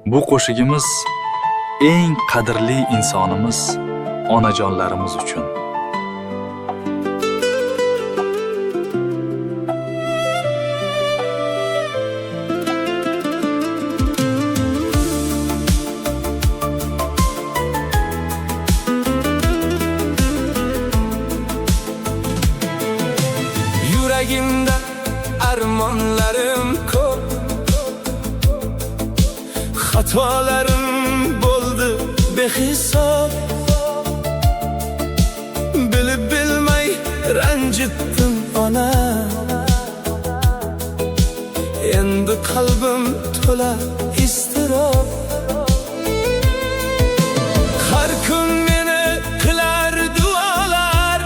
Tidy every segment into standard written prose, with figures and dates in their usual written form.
Bu qo'shig'imiz eng qadrli insonimiz onajonlarimiz uchun. Yuragimda armonlarim ko'p, xatolarim bo'ldi behisob. Bilib bilmay ranjitdim ona, endi qalbim to'la iztirob. Har kun meni qilar duolar,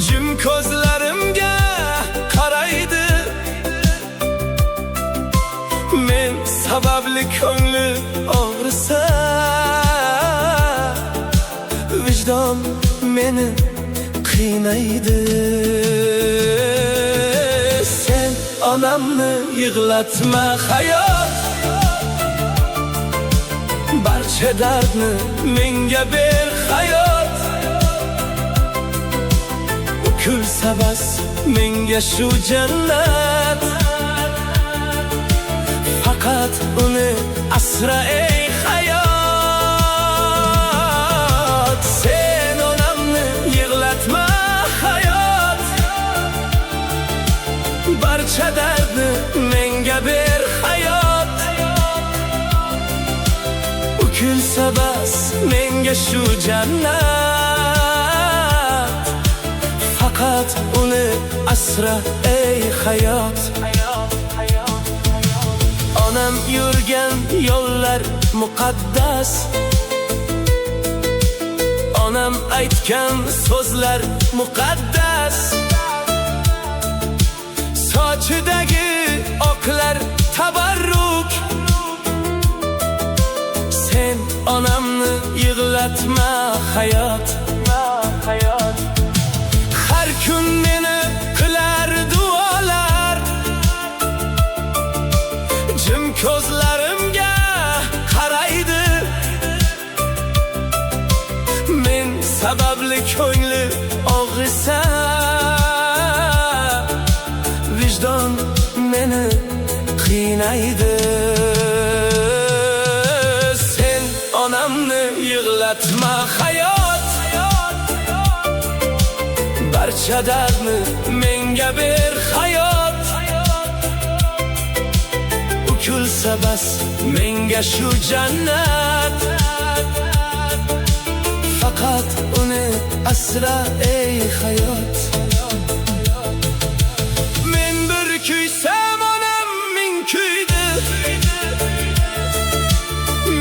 jim ko'zlarimga qaraydi. Men sababli ko'ngli og'risa, vijdon meni qiynaydi. Sen onamni yig'latma hayot, barcha dardni menga ber hayot. U kulsa bas menga shu jannat, faqat uni asra ey hayot. Sen onamni yig'latma hayot, barcha dardni menga ber hayot. U kulsa bas menga shu jannat, faqat uni asra ey hayot. Onam yurgan yo'llar muqaddas, onam aytgan so'zlar muqaddas. Sochidagi oqlar tabarruk. Sen onamni yig'latma hayot. Har kun meni qilar duolar, jim ko'zlarimga qaraydi. Men sababli ko'ngli og'risa, vijdon meni qiynaydi. Sen onamni yig'latma hayot, barcha dardni menga ber hayot. U kulsa bas menga shu jannat, faqat uni asra ey hayot. Men bir kuysam onam ming kuydi,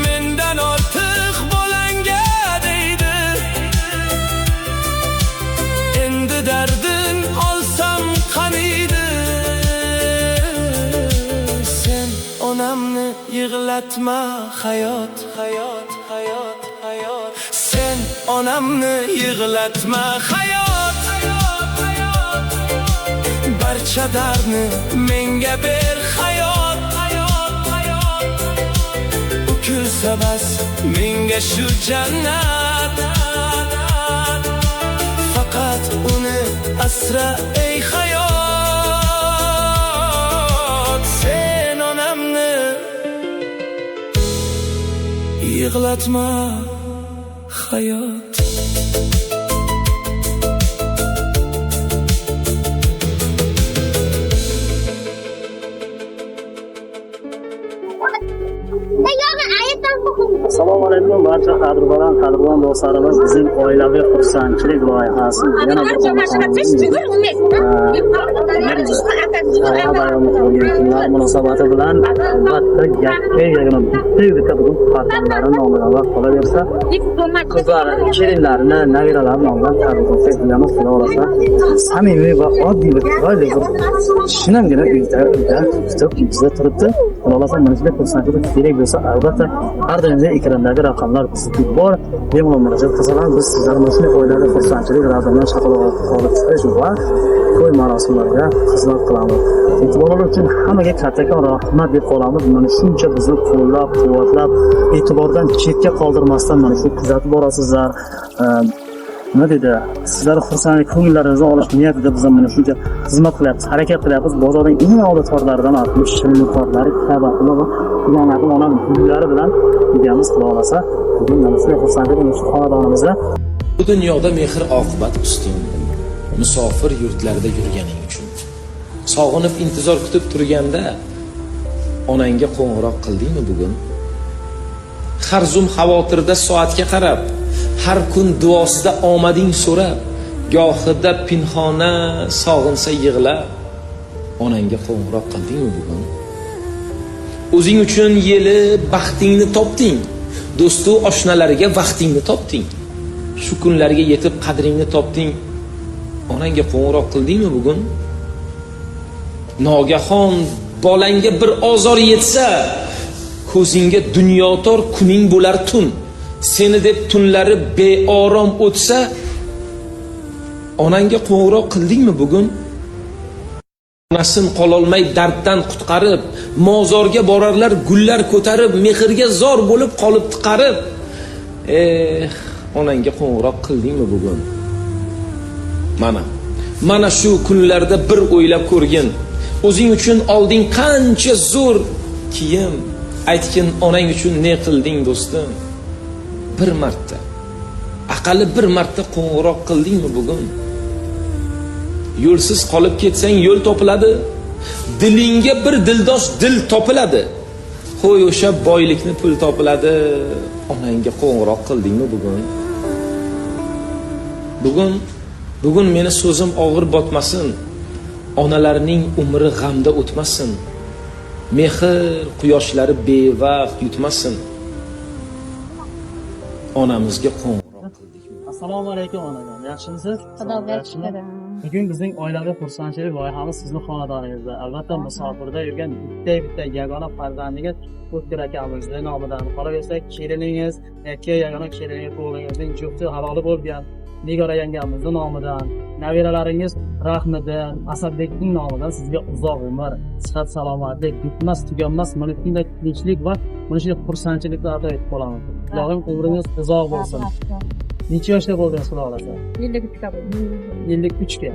mendan ortiq bo'langa deydi. Endi dardin olsam qaniydi. Sen onamni yig'latma hayot. Sen onamni yig'latma hayot, barcha dardni menga ber hayot. U kulsa bas menga shu jannat, faqat uni asra ey hayot. Sen onamni yig'latma hayot. Assalomu alaykum barcha qadrdon do'stlarimiz. Bizim oilaviy xursandchilik loyihasi yana bir kunlar munosabati bilan albatta yagona bitta bugun farzandlarim nomidan va qolaversa qizlar, kelinlarini, nabiralarini nomidan tabriklaymiz. Xudo xolasa samimiy va oddiy bir chiroyli bir shinamgina uyda kutib bizda turibdi. Xudo xolasa mana shunday xursandchilik kerak bo'lsa albatta har doim Sizga ekrandagi raqamlar bizga bor. Bemalol murojaat qilsalar, biz sizlarni mana shunday oilaviy xursandchilik razmdan chaqaloq olib chiqish va to'y marosimlariga xizmat qilamiz. E'tiborlar uchun hammaga kattakon rahmat deb qolamiz. Mana shuncha bizni qo'llab-quvvatlab, e'tibordan chetga qoldirmasdan mana shu kuzatib borasizlar. Nima dedi? Sizlar xursand ko'ngillaringizni olish niyatida biz mana shuncha xizmat qilyapmiz, harakat qilyapmiz. Bozorning eng odatxorlaridan ortib shirinliklarlari, kabalar va ularning onam gullari bilan videomiz qila olsa, bugun mana shunday xursandlik shu xonadonimizda. Bu dunyoda mehr oqibat ustun. Musofir yurtlarda yurganing uchun. Sog'inib intizor kutib turganda onangga qo'ng'iroq qildingmi bugun? Har zum xavotirda soatga qarab, har kun duosida omading so'rab, gohida pinhona sog'insa yig'lab, onangga qo'ng'iroq qildingmi bugun? O'zing uchun yeli baxtingni topding, do'stu oshnalarga vaqtingni topding. Shu kunlarga yetib qadringni topding. Onangga qo'ng'iroq qildingmi bugun? Nogahon bolangga bir ozor yetsa, ko'zingga dunyotor kuning bo'lar tun. Seni deb tunlari beorom o'tsa, onangga qo'ng'iroq qildingmi bugun? Onasin qololmay darddan qutqarib, mozorga borarlar gullar ko'tarib, mehrga zor bo'lib qolib tiqarib. Onangga qo'ng'iroq qildingmi bugun? Mana shu kunlarda bir o'ylab ko'rgin. O'zing uchun olding qancha zo'r kiyim. Aytgin, onang uchun ne qilding do'stim? Bir marta, aqalli bir marta qo'ng'iroq qildingmi bugun? Yo'lsiz qolib ketsang yo'l topiladi. Dilingga bir dildosh dil topiladi. Qo'y o'sha boylikni pul topiladi. Onangga qo'ng'iroq qildingmi bugun? Bugun meni so'zim og'ir botmasin. Onalarning umri g'amda o'tmasin. Mehr quyoshlari bevaqt yutmasin. Onamizga qo'ng'iroq qildik. Assalomu alaykum onajon. Yaxshimisiz? Xudoga shukr. Bugun bizning oilaviy xursandchilik loyihamiz sizning xonadoningizda. Albatta musofirda yurgan bitta yagona farzandiga O'tkir akamizning nomidan, qolaversa keliningiz, yagona keliningiz o'g'lingizning jufti haloli bo'lgan Nigora yangamizning nomidan, nabiralaringiz Rahmiddin, Asadbekning nomidan sizga uzoq umr, sihat, salomatlik, bitmas, tuganmas, mana shunday tinchlik va mana shunday xursandchiliklar ato etib qolamiz. Ilohim umringiz uzoq bo'lsin. Necha yoshda bo'ldingiz, xudo xolasa? 53 bo'ldim. 53 ga.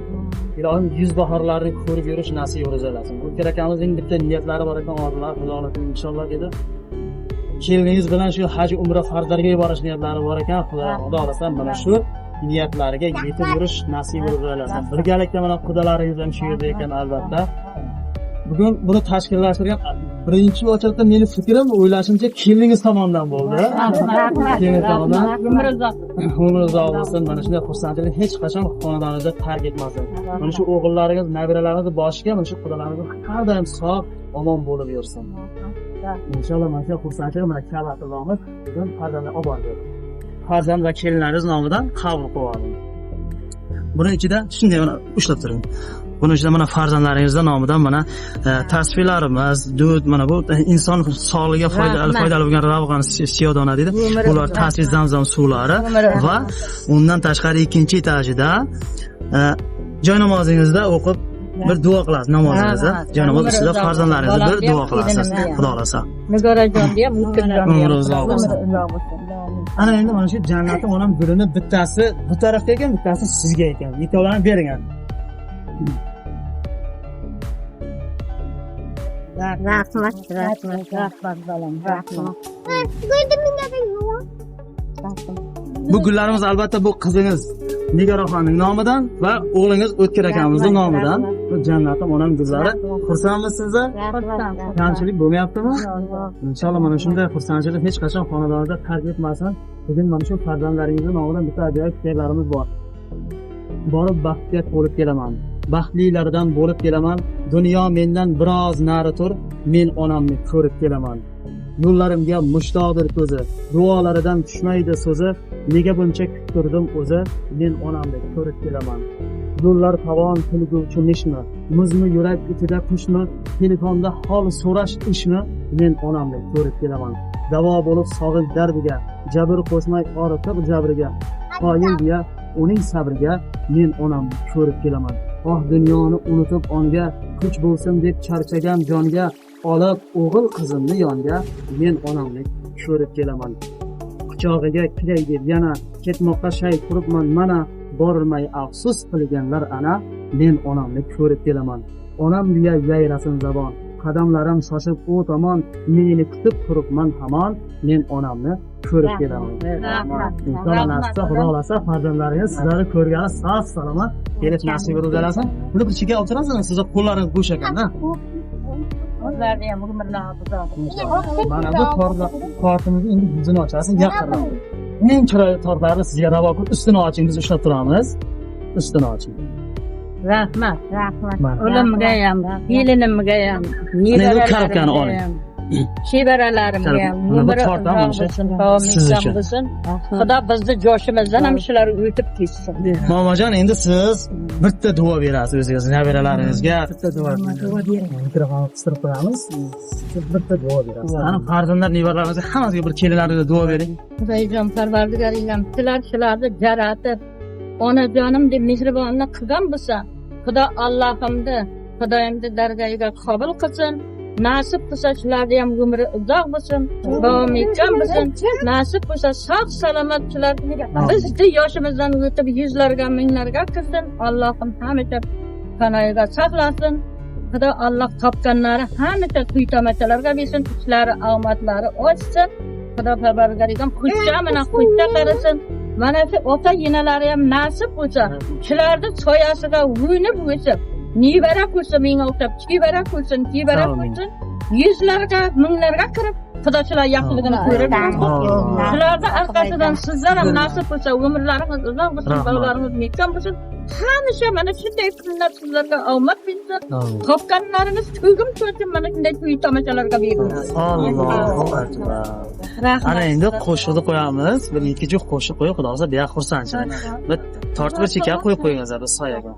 Ilohim yuz bahorlarni ko'rib yurish nasib etsin. O'tkir akamizning bitta niyatlari bor ekan, orzular, xudo xolasa inshaalloh dedi. Keliningiz bilan shu haj umra farzlarga yuborish niyatlari bor ekan, xudo xolasa mana shu niyatlariga yetib yurish nasib etsin. Birgalikda mana qudalaringiz ham shu yerda ekan albatta. Bugun buni tashkillashtirgan birinchi ochilda meni fikrim, o'ylashimcha keliningiz tomonidan bo'ldi. Kelin tomonidan umr uzoq bo'lsin. Mana shunday xursandchilik hech qachon xonadoningizda tark etmasin. Mana shu o'g'illaringiz, nabiralaringiz boshiga mana shu qudalaringiz har doim sog', omon bo'lib yursin. Inshaalloh mana shu xursandchilik mana kavatimiz bugun farzandni olib bordik. Farzand va kelinlaringiz nomidan qabul qildim. Buni ichida shunday mana ushlab turing. Buni ichida mana farzandlaringizning nomidan mana tasvirlarimiz, dud, mana bu inson sog'ligiga foydali bo'lgan ravg'an siyodona deydi. Bular tasvir zamzam suvlari va undan tashqari ikkinchi etajida joy namozingizda o'qib bir duo qilasiz namozingizda. Joy namoz ustida farzandlaringizni bir duo qilasiz. Xudo xolasa. Nigorajonga umri uzoq bo'lsin. Ana endi mana shu jannatning onam gulini bittasi bu tarafga ekan, bittasi sizga ekan. Ikkovlarini bergan. Rahmat balam, rahmat. Bu gullarimiz albatta bu qizingiz Nigora xonimning nomidan va o'g'lingiz O'tkir akamizning nomidan. Bu jannatim onam gullari. Xursandmisiz? Kamchilik bo'lmayaptimi? Inshaalloh mana shunday xursandchilik hech qachon xonadoningizda tark etmasin. Bugun mana shu farzandlaringizning nomidan bitta ajoyib she'rlarimiz bor. Borib baxtga to'lib kelaman. Baxtlilardan bo'lib kelaman. Dunyo mendan biroz nari tur, men onamni ko'rib kelaman. Yo'llarimga mushtoqdir ko'zi, duolaridan tushmaydi so'zi. Nega buncha kuttirdim o'zi, men onamni ko'rib kelaman. Yo'llar tavon tilguvchi nishmi, muzmi yurak ichida qushmi, telefonda hol so'rash ishmi, men onamni ko'rib kelaman. davo bo'lib sog'inch dardiga, jabr qo'shmay ortiq jabriga, qoyil deya uning sabriga men onamni ko'rib kelaman. Oh dunyoni unutib onga, kuch bo'lsin deb charchagan jonga, olib o'g'il qizimni yonga, men onamni ko'rib kelaman. Quchog'iga kiray deb yana ketmoqqa shay turibman mana, borilmay afsus qilganlar ana, men onamni ko'rib kelaman. Onam deya yayrasin zabon, qadamlarim shoshib u tomon, meni kutib turibman hamon, men onamni ko'rib kelaman. Xudo nasib qilsa farzandlaringiz sizlarni ko'rgani sog' salomat kelib nasib qilsin. Buni bir chekka o'tirasizmi? Sizni qo'llaringiz bo'sh ekan-da. O'zlarini ham umrlar Mana bu tortimizni endi yuzini ochasiz, yaqinroq. Eng chiroyli tortlarni sizga ravo ko'rib ustini oching, biz ushlab turamiz. Ustini oching. rahmat. Mana. O'limga ham, kelinimga ham, karobkani oling. Chevaralarimga ham, Mana bu tortdan mana shu siz uchun. Xudo bizni joshimizdan ham shular o'tib ketsin. Momajon, endi siz bitta duo berasiz o'zingiz nabiralaringizga. Bitta duo mikrofonni qistirib qo'yamiz. Siz bitta duo berasiz. Ana farzandlar nevaralaringizga hammasiga bir kelinlaringizga duo bering. Xudoyjon Parvardigoringam shularni jaratib, onajonim deb mehribonlik qilgan bo'lsa, Xudo Allohimni, Xudoyimni dargohiga qabul qilsin. Nasib bo'lsa shularga ham umri uzoq bo'lsin, davom etgan bo'lsin. Nasib bo'lsa sog' salomat shularga bizni yoshimizdan o'tib yuzlarga, minglarga kirsin. Allohim hamisha panohiga saqlasin. Xudo Alloh topganlari hamisha quytamachalarga bersin, ishlari, omadlari ochsin. Xudo Parvardigoringam xushcha qarasin. Mana shu ota yenalari ham nasib bo'lsa, shularni soyasiga o'ynab o'sib, nevara ko'rsa menga o'xshab, chivara ko'rsin, tevara ko'rsin, yuzlarga, minglarga kirib, Xudo shular yaxshiligini ko'rib, shularni orqasidan sizlar ham nasib bo'lsa, umrlaringiz uzoq bo'lsin, bolalaringiz mekon bo'lsin. Hamisha mana shunday kunlar sizlarga omad bersin. Topganlaringiz to'g'im to'g'im mana shunday to'y tomoshalarga bersin. Allohu akbar. Ana endi qo'shiqni qo'yamiz. Bir ikki juft qo'shiq qo'yib, xudo xolasa beya xursandchilik. Bir tortib bir chekka qo'yib qo'yinglar biz soyaga.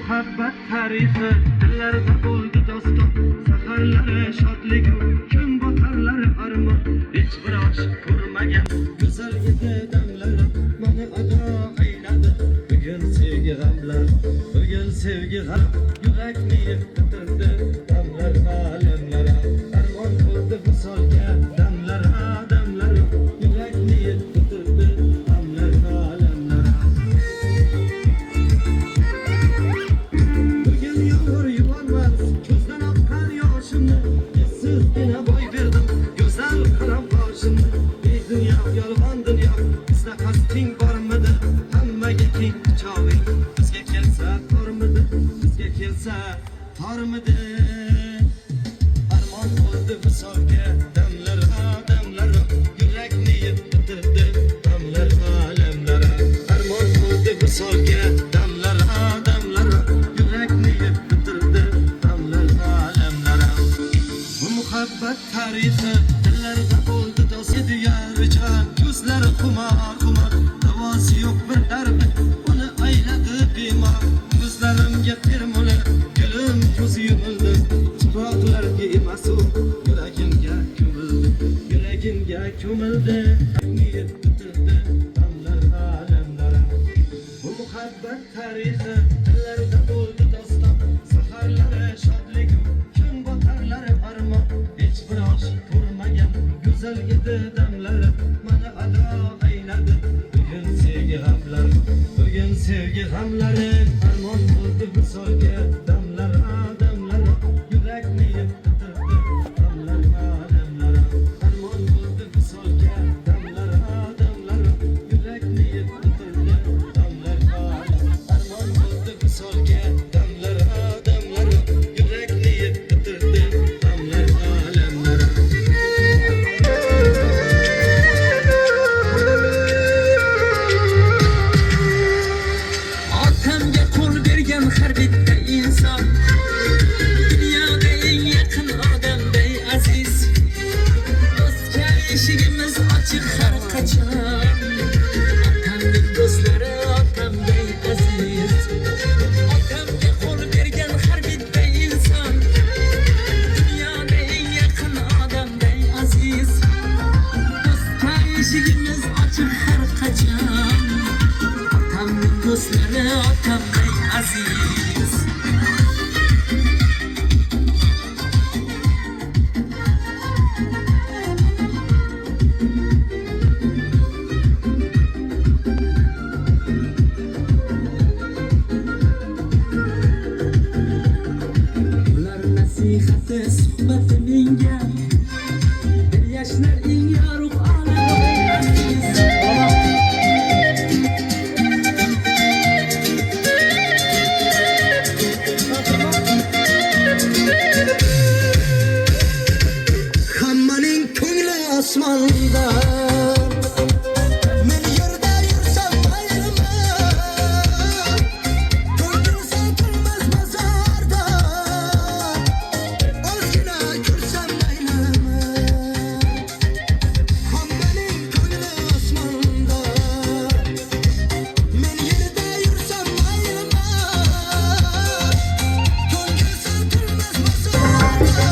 muhabbat tarifi dillarda bo'ldi doston saharlari shodligu kun botarlari armon hech bir oshiq ko'rmagan go'zal edi damlari mani ado ayladi bugun sevgi g'amlar bugun sevgi g'am yurakni yiqtirdi damlar alamlar armon bo'ldi visolga damlar damlar yurakni yiqtirdi damlar alamlar Sizgina boy berdim go'zal qaram boshimni ey dunyo yolg'on dunyo bizda qasding bormidi hammaga keng quchog'ing bizga kelsa tormidi bizga kelsa tormidi armon bo'ldi visolga damlar damlar yurakni xumar Davası yok bir derdi Onu ayladı bimar Gözlerimge termole Gülüm ko'zi yumildi Tuproqlar masum Yuragimga ko'mildi Niyet bitirdi Damlar alemlara Bu muhabbet tarihi Dillarda bo'ldi doston Saharlari shodligim Kun botarlari armon Hech bir oshiq ko'rmagan Go'zal edi damlari Mana ado ayladi Bugun sevgi g'amlari Armon bo'ldi visolga Damlar adamlari Yurakni bitirdi Damlar alemlara Armon bo'ldi visolga Damlar adamlari Yurakni bitirdi Damlar Armon bo'ldi visolga Damlar adamlari Yurakni bitirdi Damlar alemlara Otamga qo'l bergan har bitta inson dunyoda eng yaqin odamday aziz do'stga eshigimiz ochiq har qachon otamning do'stlari otamday aziz otamga qo'l bergan har bitta inson dunyoda eng yaqin odamday aziz do'stga eshigimiz ochiq har qachon otamning do'stlari otamday aziz ular nasihati suhbati menga bir yashnar eng yorug' olamday aziz Hammaning ko'ngli osmonda Men yerda yursam maylimi Ko'nglim sotilmas mozorda Ozgina ko'rsam maylimi Hammaning ko'ngli osmonda Men yerda yursam maylimi Ko'nglim sotilmas mozorda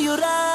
yurar